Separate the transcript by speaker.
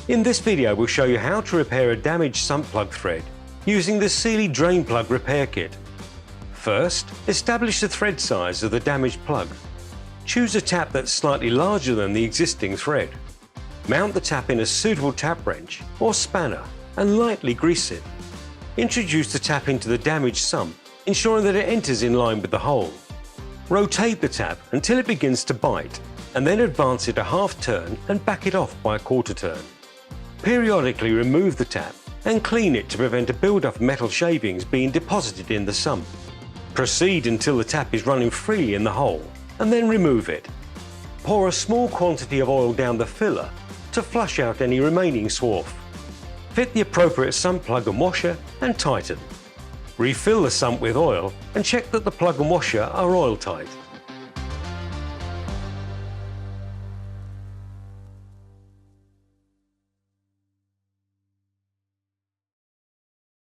Speaker 1: In this video we'll show you how to repair a damaged sump plug thread using the Sealey drain plug repair kit. First, establish the thread size of the damaged plug. Choose a tap that's slightly larger than the existing thread. Mount the tap in a suitable tap wrench or spanner and lightly grease it. Introduce the tap into the damaged sump, ensuring that it enters in line with the hole. Rotate the tap until it begins to bite, and then advance it a half turn and back it off by a quarter turn. Periodically remove the tap and clean it to prevent a build-up of metal shavings being deposited in the sump. Proceed until the tap is running freely in the hole, and then remove it. Pour a small quantity of oil down the filler to flush out any remaining swarf. Fit the appropriate sump plug and washer and tighten. Refill the sump with oil and check that the plug and washer are oil tight.